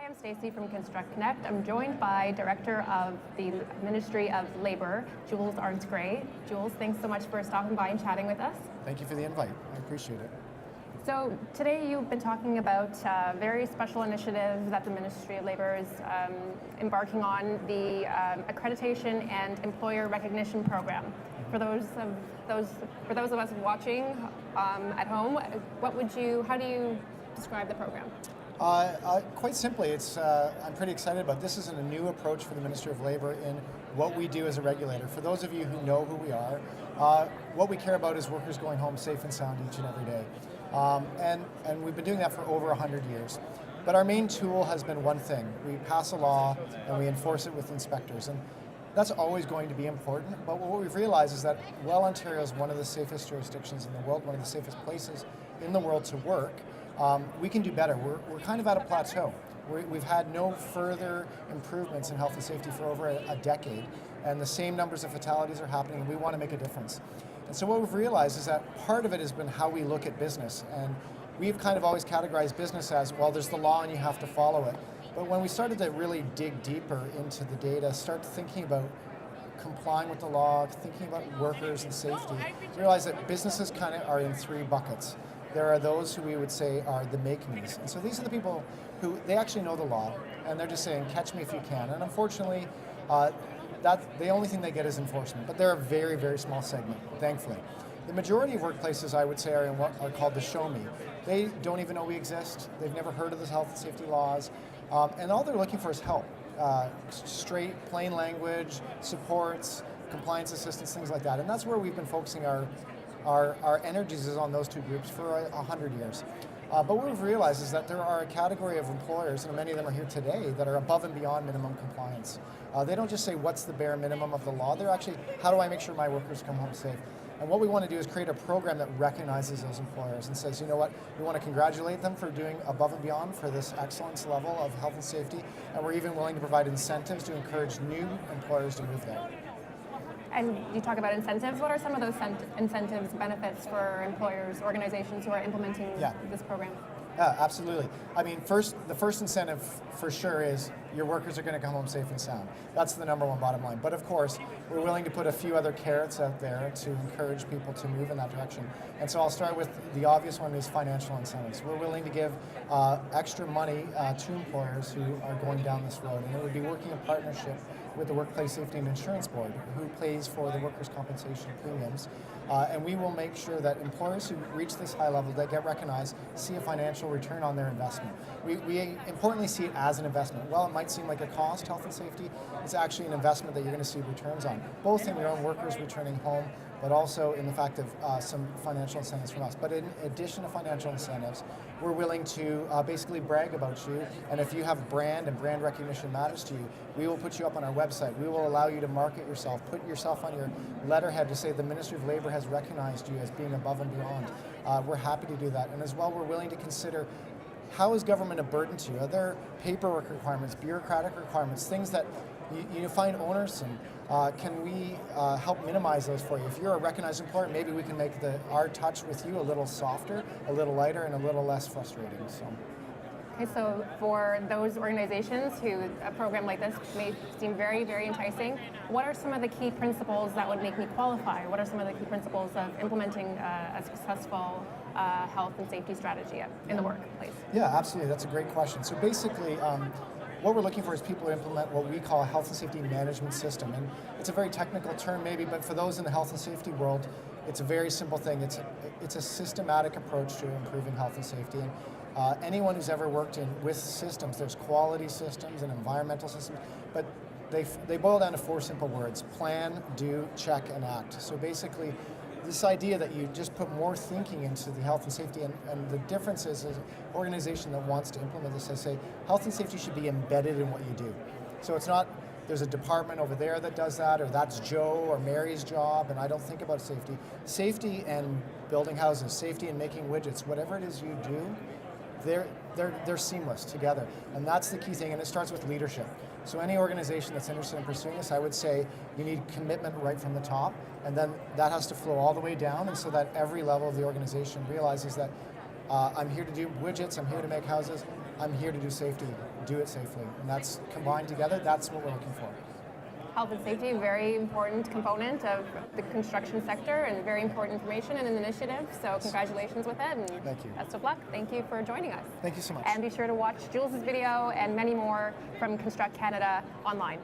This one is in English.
Hi, I'm Stacy from ConstructConnect. I'm joined by Director of the Ministry of Labor, Jules Arntz-Gray. Jules, thanks so much for stopping by and chatting with us. Thank you for the invite. I appreciate it. So today you've been talking about a very special initiative that the Ministry of Labor is embarking on, the Accreditation and Employer Recognition Program. For those of us watching at home, how do you describe the program? Quite simply, I'm pretty excited about this. This is a new approach for the Ministry of Labor in what we do as a regulator. For those of you who know who we are, what we care about is workers going home safe and sound each and every day. And we've been doing that for over 100 years. But our main tool has been one thing. We pass a law and we enforce it with inspectors. And that's always going to be important. But what we've realized is that while Ontario is one of the safest jurisdictions in the world, one of the safest places in the world to work, we can do better. We're kind of at a plateau. We've had no further improvements in health and safety for over a decade, and the same numbers of fatalities are happening, and we want to make a difference. And so what we've realized is that part of it has been how we look at business, and we've kind of always categorized business as, well, there's the law and you have to follow it. But when we started to really dig deeper into the data, start thinking about complying with the law, thinking about workers and safety, we realized that businesses kind of are in three buckets. There are those who we would say are the make-me's. And so these are the people who, they actually know the law, and they're just saying, catch me if you can. And unfortunately, the only thing they get is enforcement. But they're a very, very small segment, thankfully. The majority of workplaces, I would say, are in what are called the show me. They don't even know we exist. They've never heard of the health and safety laws. And all they're looking for is help. Straight, plain language, supports, compliance assistance, things like that. And that's where we've been focusing our energies is on those two groups for 100 years. But what we've realized is that there are a category of employers, and many of them are here today, that are above and beyond minimum compliance. They don't just say, what's the bare minimum of the law? They're actually, how do I make sure my workers come home safe? And what we want to do is create a program that recognizes those employers and says, you know what, we want to congratulate them for doing above and beyond for this excellence level of health and safety, and we're even willing to provide incentives to encourage new employers to move there. And you talk about incentives. What are some of those incentives, benefits for employers, organizations who are implementing this program? Yeah, absolutely. I mean, the first incentive for sure is your workers are going to come home safe and sound. That's the number one bottom line. But of course, we're willing to put a few other carrots out there to encourage people to move in that direction. And so I'll start with the obvious one is financial incentives. We're willing to give extra money to employers who are going down this road. And it would be working in partnership with the Workplace Safety and Insurance Board, who pays for the workers' compensation premiums. And we will make sure that employers who reach this high level that get recognized see a financial return on their investment. We importantly see it as an investment. While it might seem like a cost, health and safety, it's actually an investment that you're going to see returns on, both in your own workers returning home, but also in the fact of some financial incentives from us. But in addition to financial incentives, we're willing to basically brag about you, and if you have brand and brand recognition matters to you, we will put you up on our website. We will allow you to market yourself, put yourself on your letterhead to say the Ministry of Labor has recognized you as being above and beyond. We're happy to do that. And as well, we're willing to consider, how is government a burden to you? Are there paperwork requirements, bureaucratic requirements, things that you find onerous, and can we help minimize those for you? If you're a recognized employer, maybe we can make our touch with you a little softer, a little lighter, and a little less frustrating. Okay, so for those organizations who a program like this may seem very, very enticing, what are some of the key principles that would make me qualify? What are some of the key principles of implementing a successful health and safety strategy in the workplace? Yeah, absolutely. That's a great question. So basically, what we're looking for is people to implement what we call a health and safety management system. And it's a very technical term maybe, but for those in the health and safety world, it's a very simple thing. It's a systematic approach to improving health and safety. And anyone who's ever worked with systems, there's quality systems and environmental systems, but they boil down to four simple words: plan, do, check, and act. So basically, this idea that you just put more thinking into the health and safety, and the difference is an organization that wants to implement this, I say health and safety should be embedded in what you do. So it's not, there's a department over there that does that, or that's Joe or Mary's job, and I don't think about safety. Safety and building houses, safety and making widgets, whatever it is you do, they're seamless together. And that's the key thing, and it starts with leadership. So any organization that's interested in pursuing this, I would say you need commitment right from the top, and then that has to flow all the way down, and so that every level of the organization realizes that I'm here to do widgets, I'm here to make houses, I'm here to do safety do it safely. And that's combined together, that's what we're looking for. Health and safety, a very important component of the construction sector and very important information and an initiative. So congratulations with it, and Thank you. best of luck. Thank you for joining us. Thank you so much. And be sure to watch Jules' video and many more from Construct Canada online.